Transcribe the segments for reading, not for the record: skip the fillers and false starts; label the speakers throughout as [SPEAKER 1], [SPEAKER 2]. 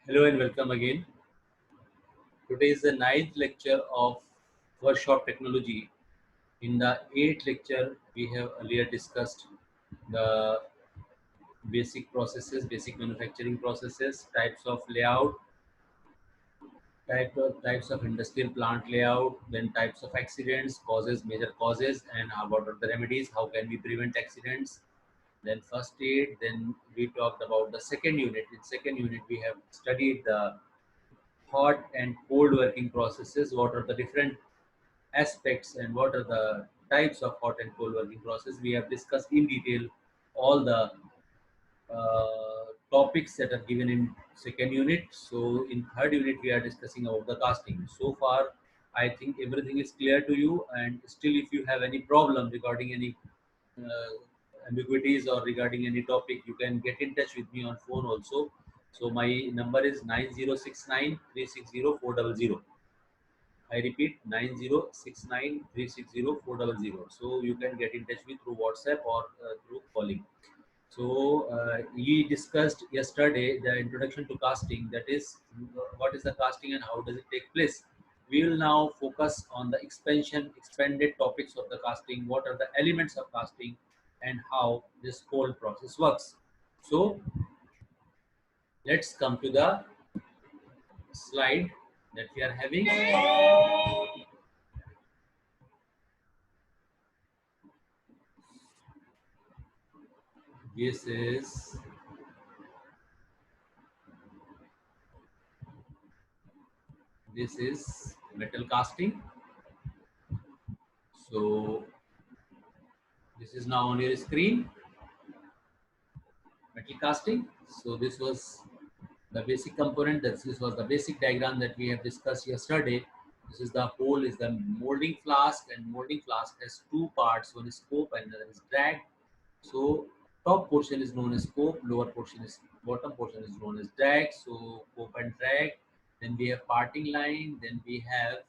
[SPEAKER 1] Hello and welcome again. Today is the ninth lecture of Workshop Technology. In the eighth lecture, we have earlier discussed the basic processes, basic manufacturing processes, types of layout, types of industrial plant layout, then types of accidents, causes, major causes, and what are the remedies, how can we prevent accidents, then first aid, then we talked about the second unit. In second unit, we have studied the hot and cold working processes, what are the different aspects and what are the types of hot and cold working process. We have discussed in detail all the topics that are given in second unit. So in third unit, we are discussing about the casting. So far, I think everything is clear to you, and still if you have any problem regarding any ambiguities or regarding any topic, you can get in touch with me on phone also. So my number is 9069360400. I repeat 9069360400. So you can get in touch with through WhatsApp or through calling. So we discussed yesterday the introduction to casting. That is, what is the casting and how does it take place. We will now focus on the expanded topics of the casting. What are the elements of casting, and how this whole process works. So let's come to the slide that we are having. This is metal casting. So this is now on your screen, metal casting. So this was the basic component. This was the basic diagram that we have discussed yesterday. This is the whole is the molding flask, and molding flask has two parts. One is scope and another is drag. So top portion is known as scope, lower portion is bottom portion is known as drag. So scope and drag. Then we have parting line. Then we have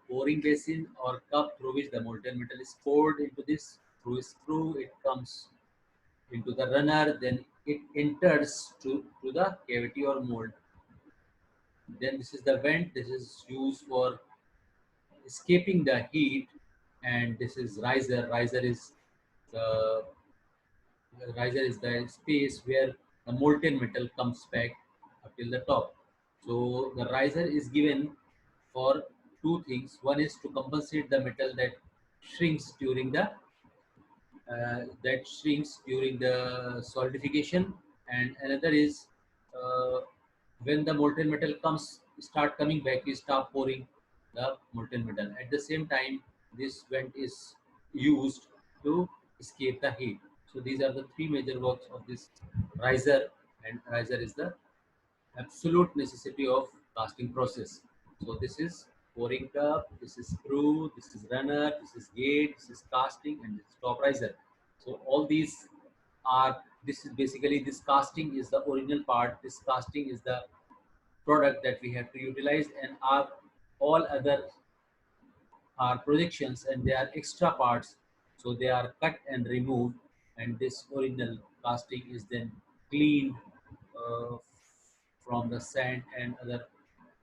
[SPEAKER 1] pouring basin or cup through which the molten metal is poured into this. Through a screw, it comes into the runner, then it enters to the cavity or mold. Then this is the vent. This is used for escaping the heat, and this is riser. The riser is the space where the molten metal comes back up till the top. So the riser is given for two things. One is to compensate the metal that shrinks during the solidification, and another is uh, when the molten metal start coming back, we start pouring the molten metal. At the same time, this vent is used to escape the heat. So these are the three major works of this riser, and riser is the absolute necessity of casting process. So this is pouring cup, this is screw, this is runner, this is gate, this is casting, and this is top riser. So all these are, this is basically, this casting is the original part, this casting is the product that we have to utilize, and our all other are projections, and they are extra parts. So they are cut and removed, and this original casting is then cleaned uh, from the sand and other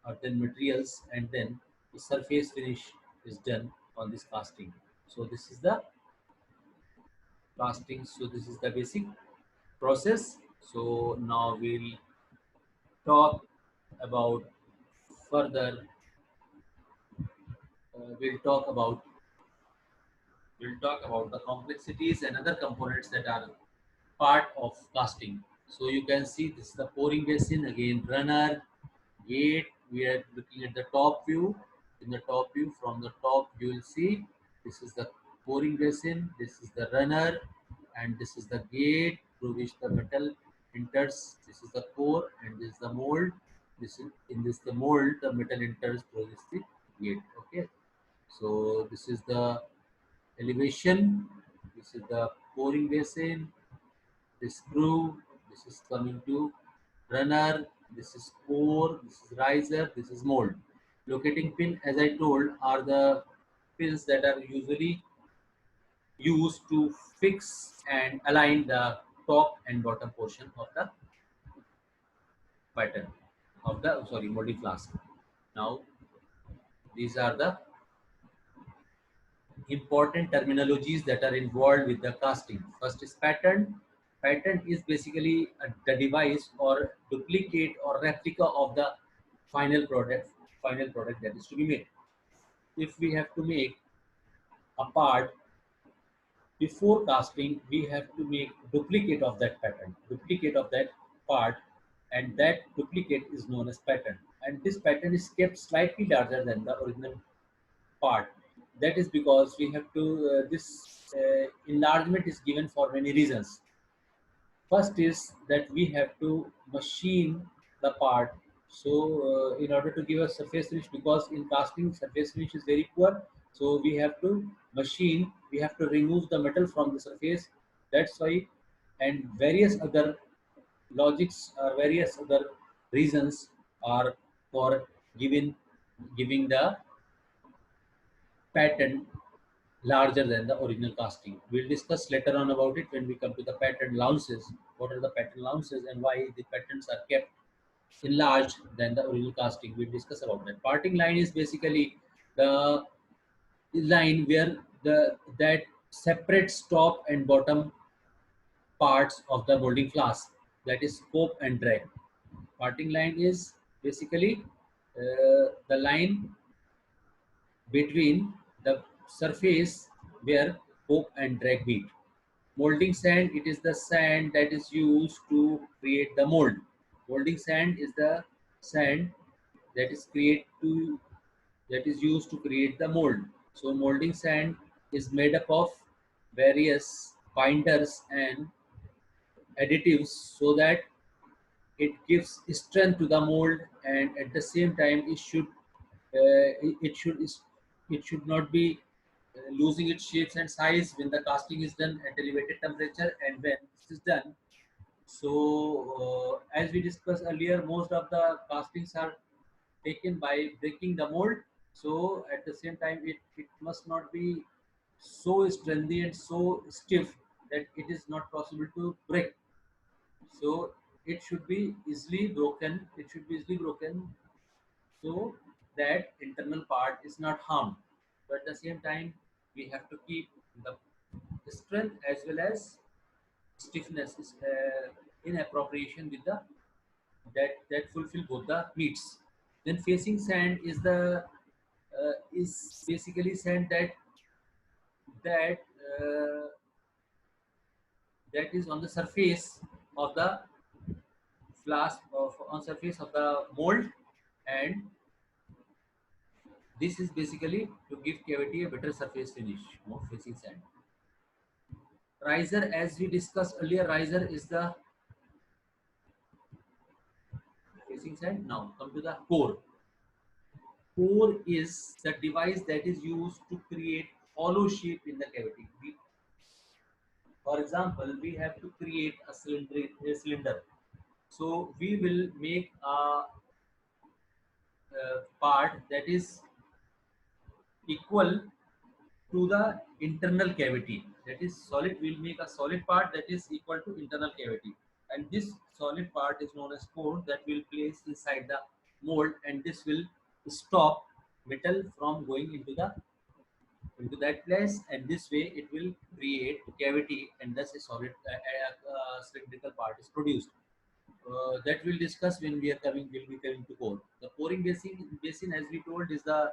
[SPEAKER 1] earthen materials, and then the surface finish is done on this casting. So this is the casting. So this is the basic process. So now talk about further. We'll talk about the complexities and other components that are part of casting. So you can see this is the pouring basin, again runner, gate. We are looking at the top view. In the top view, from the top you will see this is the pouring basin, this is the runner, and this is the gate through which the metal enters. This is the core, and this is the mold. This is in this the mold, the metal enters through this the gate. Okay. So this is the elevation. This is the pouring basin. This screw. This is coming to runner. This is core. This is riser. This is mold. Locating pin, as I told, are the pins that are usually used to fix and align the top and bottom portion of the pattern of the molding flask. Now these are the important terminologies that are involved with the casting. First is pattern. Pattern is basically the device or duplicate or replica of the final product, that is to be made. If we have to make a part before casting, we have to make duplicate of that pattern, duplicate of that part, and that duplicate is known as pattern. And this pattern is kept slightly larger than the original part. That is because we have to, this enlargement is given for many reasons. First is that we have to machine the part. So, in order to give a surface finish, because in casting surface finish is very poor, so we have to machine. We have to remove the metal from the surface. That's why, and various other logics or various other reasons are for giving the pattern larger than the original casting. We'll discuss later on about it when we come to the pattern allowances. What are the pattern allowances and why the patterns are kept enlarged than the original casting? We'll discuss about that. Parting line is basically the line where the that separates top and bottom parts of the molding flask. That is scope and drag. Parting line is basically the line between the surface where poke and drag meet. Molding sand, it is the sand that is used to create the mold. Molding sand is the sand that is used to create the mold. So molding sand is made up of various binders and additives so that it gives strength to the mold, and at the same time it should not be losing its shapes and size when the casting is done at elevated temperature. And when this is done, so as we discussed earlier, most of the castings are taken by breaking the mold. So at the same time, it must not be so strengthy and so stiff that it is not possible to break. So it should be easily broken. It should be easily broken so that internal part is not harmed. But at the same time, we have to keep the strength as well as stiffness is in appropriation with the that fulfill both the needs. Then facing sand is basically sand that uh, that is on the surface of the flask of on surface of the mold, and this is basically to give cavity a better surface finish. More facing sand. Riser, as we discussed earlier, riser is the facing sand. Now come to the core. Core is the device that is used to create hollow shape in the cavity. For example, we have to create a cylinder. So we will make a part that is equal to the internal cavity. That is solid. We'll make a solid part that is equal to internal cavity, and this solid part is known as core that will place inside the mold, and this will stop metal from going into that place, and this way it will create cavity, and thus a solid cylindrical part is produced. That we'll discuss when will be coming to core. The pouring basin, as we told, is the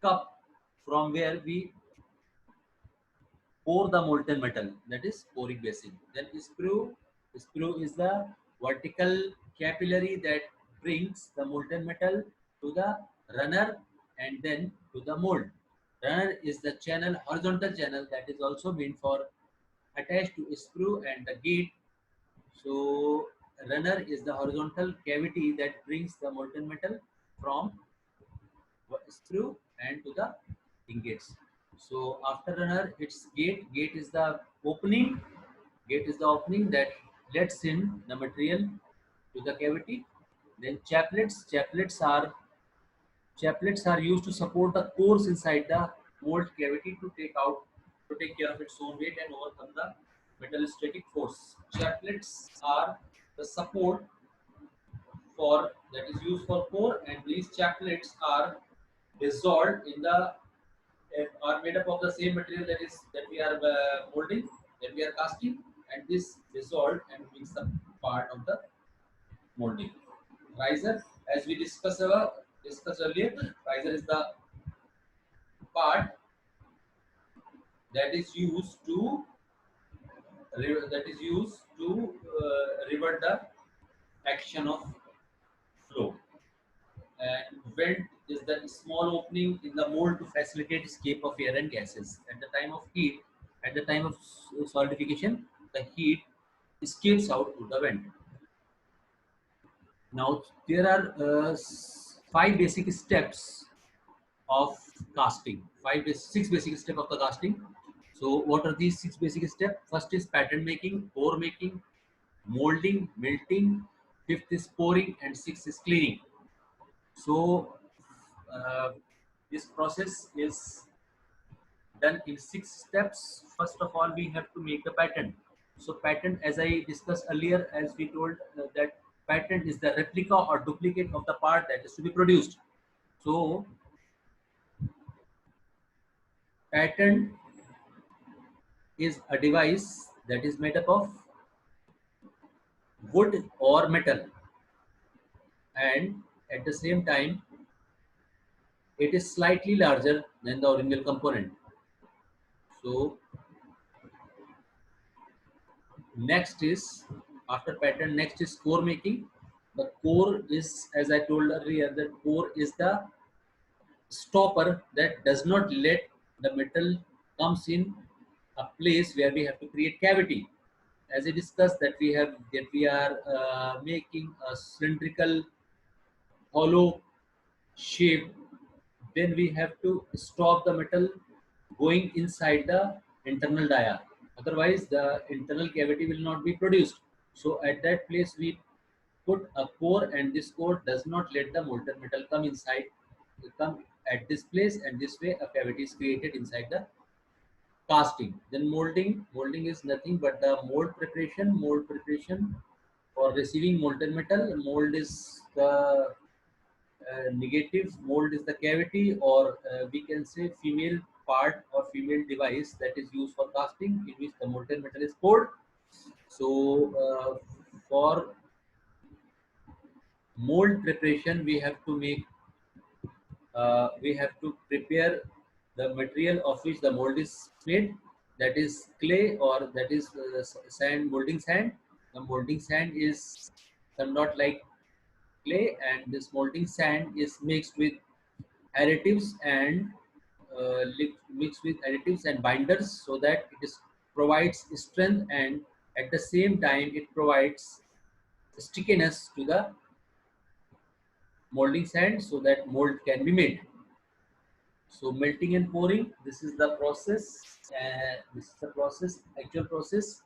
[SPEAKER 1] cup from where we pour the molten metal. That is pouring basin. Then screw is the vertical capillary that brings the molten metal to the runner and then to the mold. Runner is the channel, horizontal channel, that is also meant for attached to a screw and the gate. So runner is the horizontal cavity that brings the molten metal from screw and to the ingots. So after runner, it's gate. Gate is the opening. Gate is the opening that lets in the material to the cavity. Then chaplets. Chaplets are used to support the cores inside the mold cavity to take care of its own weight and overcome the metallostatic force. Chaplets are the support for that is used for core, and these chaplets are dissolved in the are made up of the same material that we are molding, that we are casting, and this dissolved and makes the part of the molding. Riser, as we discussed earlier, riser is the part that is used to revert the action of flow. And vent is the small opening in the mold to facilitate escape of air and gases. At the time of heat, at the time of solidification, the heat escapes out to the vent. Now there are five basic steps of casting. Six basic steps of the casting. So what are these six basic steps? First is pattern making, core making, molding, melting. Fifth is pouring, and sixth is cleaning. So uh, this process is done in six steps. First of all, we have to make the pattern. So pattern, as I discussed earlier, as we told that pattern is the replica or duplicate of the part that is to be produced. So pattern is a device that is made up of wood or metal, and at the same time it is slightly larger than the original component. So next is, after pattern, next is core making. The core is, as I told earlier, the core is the stopper that does not let the metal comes in a place where we have to create cavity. As I discussed, that we are making a cylindrical hollow shape, then we have to stop the metal going inside the internal dia. Otherwise, the internal cavity will not be produced. So at that place, we put a core, and this core does not let the molten metal come inside, come at this place, and this way a cavity is created inside the casting. Then molding is nothing but the mold preparation for receiving molten metal. Mold is the negative, mold is the cavity, or we can say female part or female device that is used for casting, in which the molten metal is poured. So for mold preparation, we have to prepare the material of which the mold is made, that is clay, or that is sand, molding sand. The molding sand is somewhat like clay, and this molding sand is mixed with additives and mixed with additives and binders, so that it is provides strength, and at the same time it provides stickiness to the molding sand, so that mold can be made. So melting and pouring, this is the process. This is the process, actual process.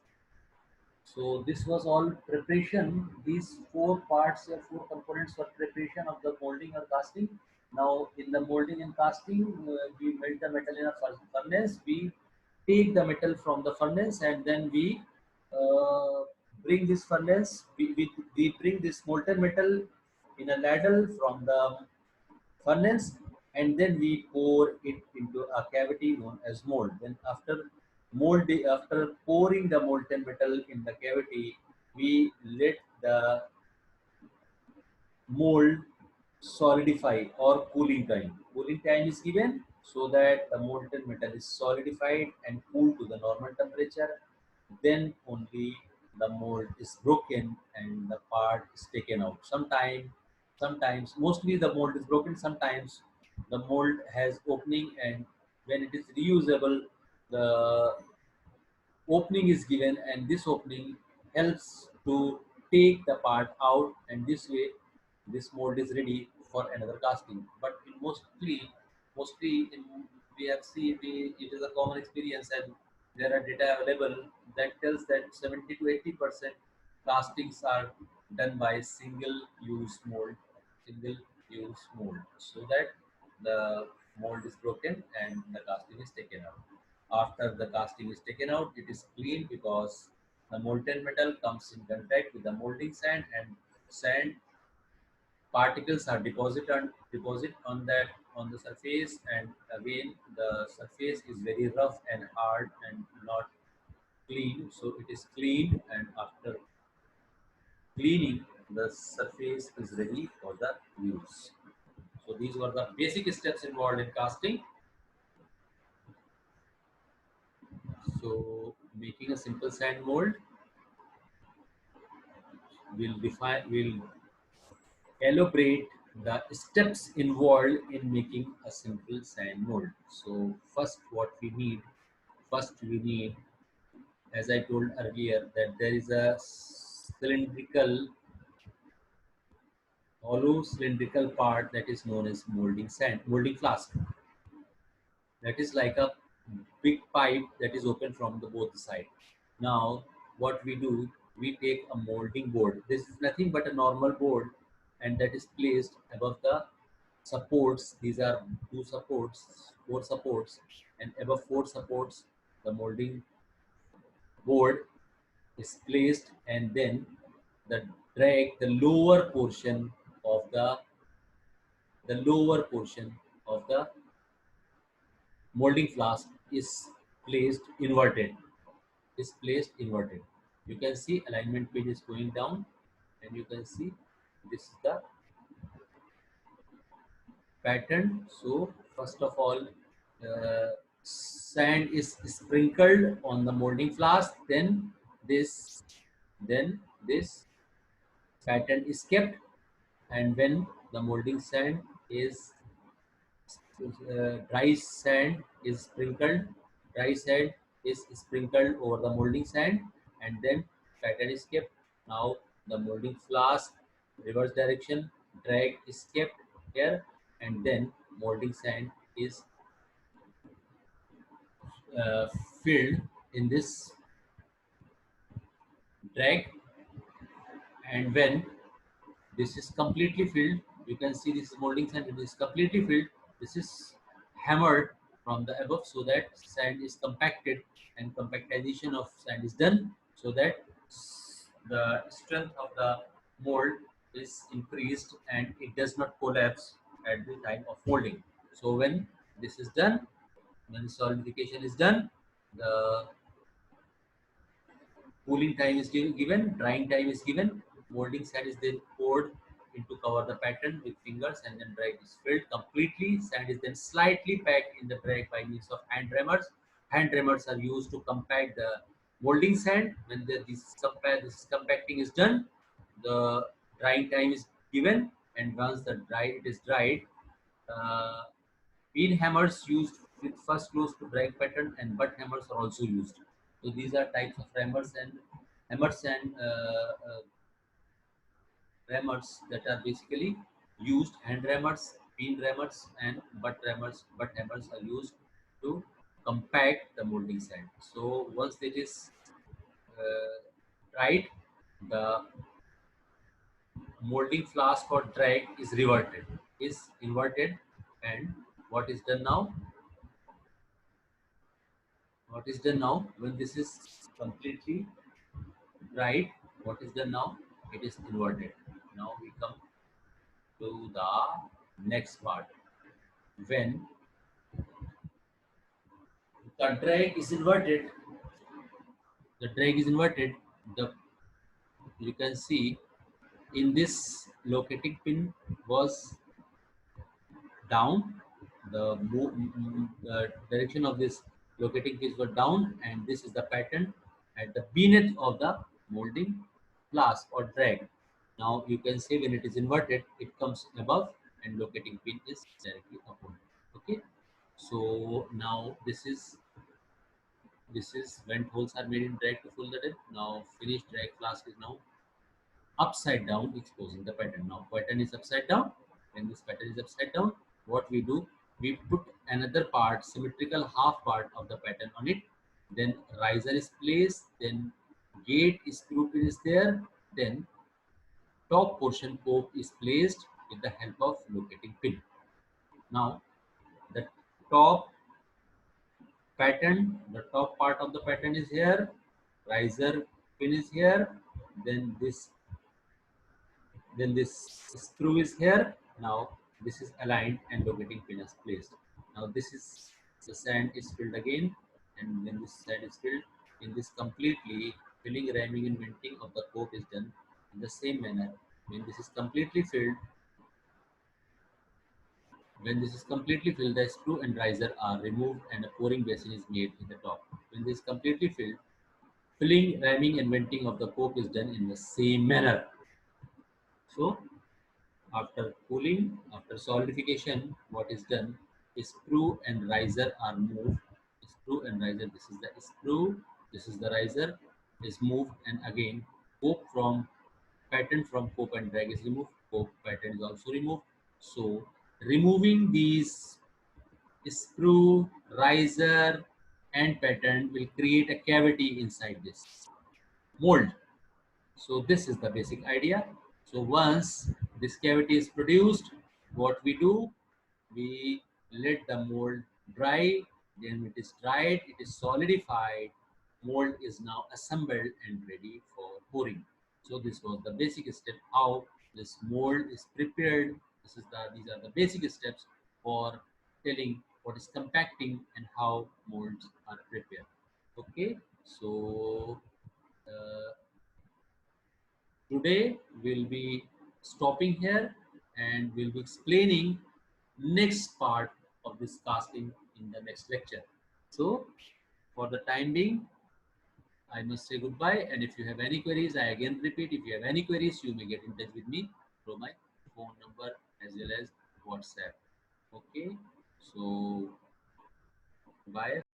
[SPEAKER 1] So this was all preparation. These four parts or four components for preparation of the molding or casting. Now in the molding and casting, we melt the metal in a furnace. We take the metal from the furnace, and then we uh, bring this furnace. We bring this molten metal in a ladle from the furnace, and then we pour it into a cavity known as mold. Then after pouring the molten metal in the cavity, we let the mold solidify, or cooling time. Cooling time is given so that the molten metal is solidified and cooled to the normal temperature. Then only the mold is broken and the part is taken out. Sometimes, mostly the mold is broken. Sometimes the mold has opening, and when it is reusable, the opening is given, and this opening helps to take the part out, and this way this mold is ready for another casting. But mostly in, we have seen it is a common experience, and there are data available that tells that 70 to 80% castings are done by single use mold, so that the mold is broken and the casting is taken out. After the casting is taken out, it is cleaned, because the molten metal comes in contact with the molding sand, and sand particles are deposit on the surface, and again the surface is very rough and hard and not clean, so it is cleaned, and after cleaning the surface is ready for the use. So these were the basic steps involved in casting. So making a simple sand mold will elaborate the steps involved in making a simple sand mold. So first we need, as I told earlier, that there is a hollow cylindrical part that is known as molding flask. That is like a big pipe that is open from the both side. Now, what we do, we take a molding board. This is nothing but a normal board, and that is placed above the supports. These are four supports, and above four supports, the molding board is placed, and then the of the lower portion of the molding flask placed inverted is placed inverted. You can see alignment page is going down, and you can see this is the pattern. So first of all, sand is sprinkled on the molding flask. This this pattern is kept, and when the molding sand is dry sand is sprinkled dry sand is sprinkled over the molding sand, and then pattern is kept. Now the molding flask reverse direction drag is kept here, and then molding sand is uh, filled in this drag, and when this is completely filled, you can see this molding sand, it is completely filled. This is hammered from the above so that sand is compacted, and compactization of sand is done so that the strength of the mold is increased and it does not collapse at the time of molding. So when this is done, when solidification is done, the cooling time is given, drying time is given. Molding sand is then poured into cover the pattern with fingers, and then drag is filled completely. Sand is then slightly packed in the drag by means of hand rammers. Hand rammers are used to compact the molding sand. When this compacting is done, the drying time is given, and once it is dried, uh, pin hammers used with first close to drag pattern, and butt hammers are also used. So these are types of hammers and rammers that are basically used. Hand rammers, pin rammers, and butt rammers. Butt hammers are used to compact the molding sand. So once it is dried, the molding flask or drag is inverted, and what is done now? What is done now when this is completely dried? What is done now? It is inverted. Now we come to the next part. When the drag is inverted, the drag is inverted. The You can see in this locating pin was down. The direction of this locating pins were down, and this is the pattern at the beneath of the molding flask or drag. Now you can see when it is inverted, it comes above, and locating pin is directly upward. Okay, so now this is vent holes are made in drag to fill the depth. Now finished drag flask is now upside down, exposing the pattern. Now pattern is upside down. When this pattern is upside down, what we do, we put another part, symmetrical half part of the pattern on it. Then riser is placed. Then gate screw pin is there. Then top portion cope is placed with the help of locating pin. Now the top the top part of the pattern is here. Riser pin is here. Then this screw is here. Now this is aligned and locating pin is placed. Now this is the sand is filled again, and when this sand is filled, in this completely filling, ramming and venting of the coke is done in the same manner. When this is completely filled, when this is completely filled, the screw and riser are removed and a pouring basin is made in the top. When this is completely filled, filling, ramming and venting of the coke is done in the same manner. So after cooling, after solidification, what is done is screw and riser are moved. Screw and riser, this is the screw, this is the riser, is moved, and again coke from pattern from cope and drag is removed. Cope pattern is also removed. So removing these screw, riser, and pattern will create a cavity inside this mold. So this is the basic idea. So once this cavity is produced, what we do, we let the mold dry. Then it is dried, it is solidified. Mold is now assembled and ready for pouring. So this was the basic step how this mold is prepared. These are the basic steps for telling what is compacting and how molds are prepared. Okay, so uh, today we'll be stopping here and we'll be explaining next part of this casting in the next lecture. So for the time being, I must say goodbye, and if you have any queries, I again repeat, if you have any queries, you may get in touch with me through my phone number as well as WhatsApp. Okay, so bye.